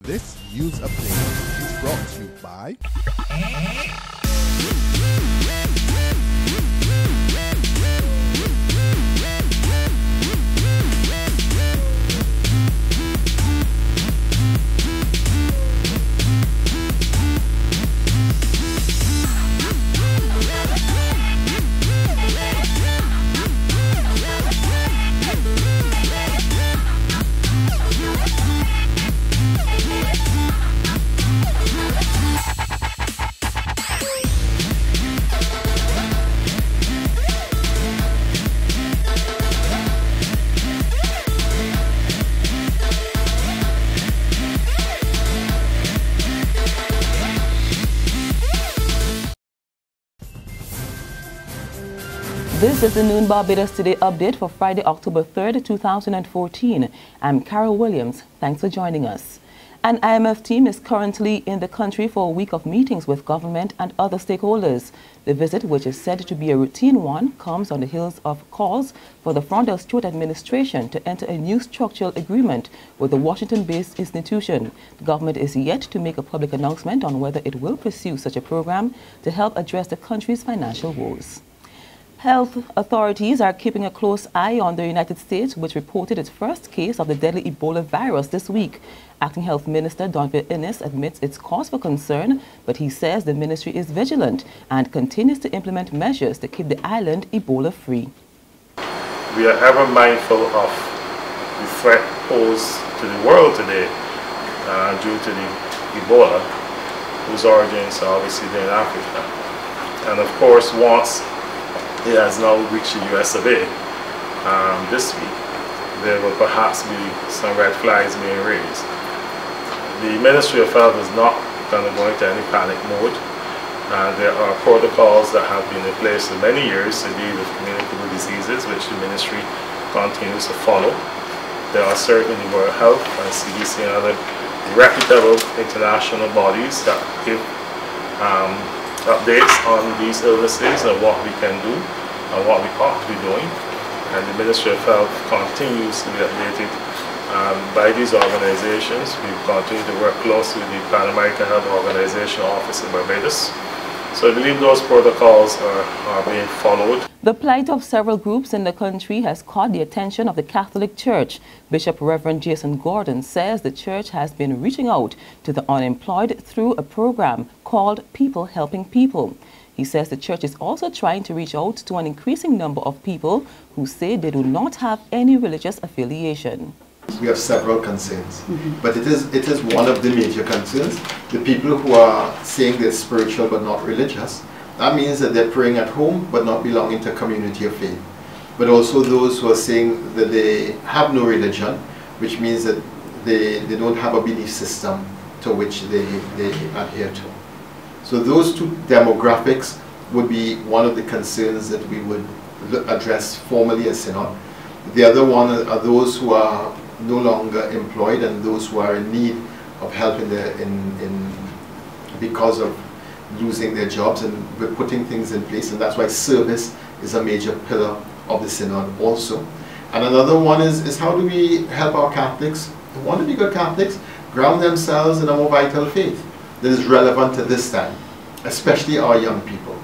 This news update is brought to you by This is the Noon Barbados Today update for Friday, October 3rd, 2014. I'm Carol Williams. Thanks for joining us. An IMF team is currently in the country for a week of meetings with government and other stakeholders. The visit, which is said to be a routine one, comes on the heels of calls for the Frontal Stewart administration to enter a new structural agreement with the Washington-based institution. The government is yet to make a public announcement on whether it will pursue such a program to help address the country's financial woes. Health authorities are keeping a close eye on the United States, which reported its first case of the deadly Ebola virus this week. Acting Health Minister Donville Innes admits it's cause for concern, but he says the ministry is vigilant and continues to implement measures to keep the island Ebola-free. We are ever mindful of the threat posed to the world today due to the Ebola, whose origins are obviously in Africa. And of course, once it has now reached the US of A this week, there will perhaps be some red flags being raised. The Ministry of Health is not going to go into any panic mode. There are protocols that have been in place for many years to deal with communicable diseases, which the Ministry continues to follow. There are certainly World Health and CDC and other reputable international bodies that give updates on these illnesses and what we can do and what we ought to be doing. And the Ministry of Health continues to be updated by these organizations. We continue to work closely with the Pan American Health Organization office in Barbados. So I believe those protocols are being followed. The plight of several groups in the country has caught the attention of the Catholic Church. Bishop Reverend Jason Gordon says the church has been reaching out to the unemployed through a program called People Helping People. He says the church is also trying to reach out to an increasing number of people who say they do not have any religious affiliation. We have several concerns, but it is one of the major concerns. The people who are saying they're spiritual but not religious, that means that they're praying at home but not belonging to a community of faith. But also those who are saying that they have no religion, which means that they don't have a belief system to which they adhere to. So those two demographics would be one of the concerns that we would address formally as synod. The other one are those who are no longer employed and those who are in need of help because of losing their jobs, and we're putting things in place, and that's why service is a major pillar of the synod also. And another one is how do we help our Catholics who want to be good Catholics ground themselves in a more vital faith that is relevant to this time, especially our young people.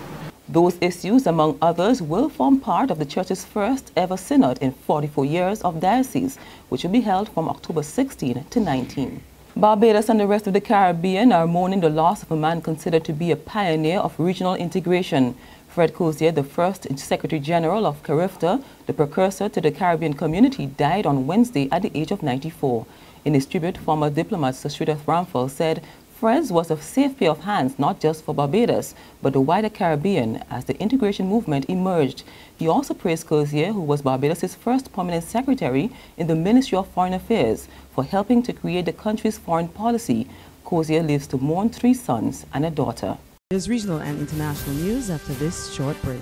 Those issues, among others, will form part of the Church's first ever synod in 44 years of diocese, which will be held from October 16 to 19. Barbados and the rest of the Caribbean are mourning the loss of a man considered to be a pioneer of regional integration. Fred Cozier, the first Secretary General of CARIFTA, the precursor to the Caribbean community, died on Wednesday at the age of 94. In his tribute, former diplomat Sir Sridhar Ramphal said, Fred's was a safe pair of hands not just for Barbados, but the wider Caribbean as the integration movement emerged. He also praised Cozier, who was Barbados' first permanent secretary in the Ministry of Foreign Affairs, for helping to create the country's foreign policy. Cozier lives to mourn 3 sons and a daughter. There's regional and international news after this short break.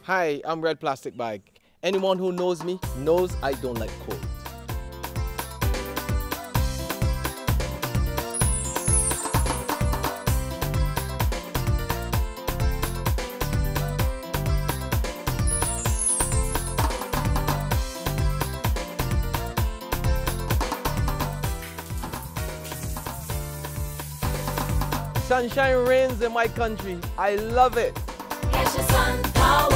Hi, I'm Red Plastic Bag. Anyone who knows me knows I don't like cold. Sunshine reigns in my country. I love it. Get your sun power.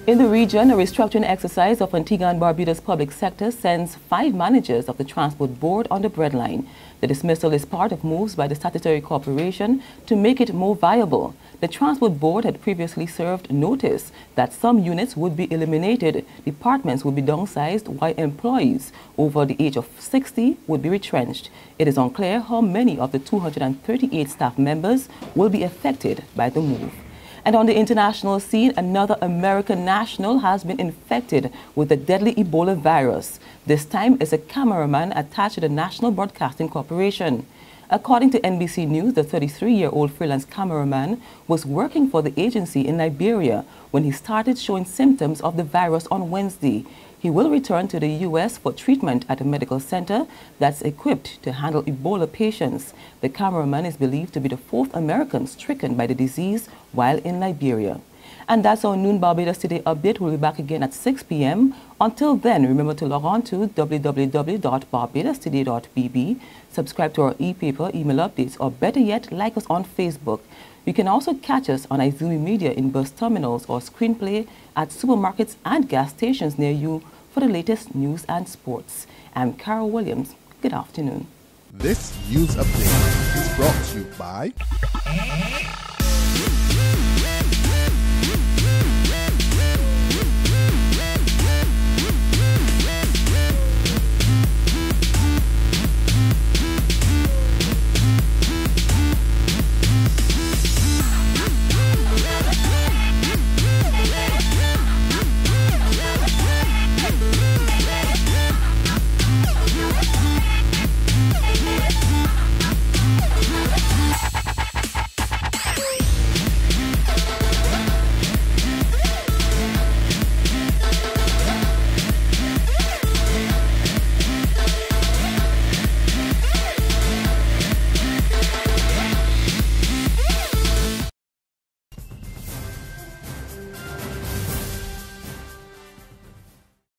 In the region, a restructuring exercise of Antigua and Barbados public sector sends 5 managers of the Transport Board on the breadline. The dismissal is part of moves by the statutory corporation to make it more viable. The Transport Board had previously served notice that some units would be eliminated, departments would be downsized, while employees over the age of 60 would be retrenched. It is unclear how many of the 238 staff members will be affected by the move. And on the international scene, another American national has been infected with the deadly Ebola virus. This time, it's a cameraman attached to the National Broadcasting Corporation. According to NBC News, the 33-year-old freelance cameraman was working for the agency in Liberia when he started showing symptoms of the virus on Wednesday. He will return to the U.S. for treatment at a medical center that's equipped to handle Ebola patients. The cameraman is believed to be the 4th American stricken by the disease while in Liberia. And that's our Noon Barbados Today update. We'll be back again at 6 p.m. Until then, remember to log on to www.barbadostoday.bb, subscribe to our e-paper, email updates, or better yet, like us on Facebook. You can also catch us on Izumi Media in bus terminals or screenplay at supermarkets and gas stations near you for the latest news and sports. I'm Carol Williams. Good afternoon. This news update is brought to you by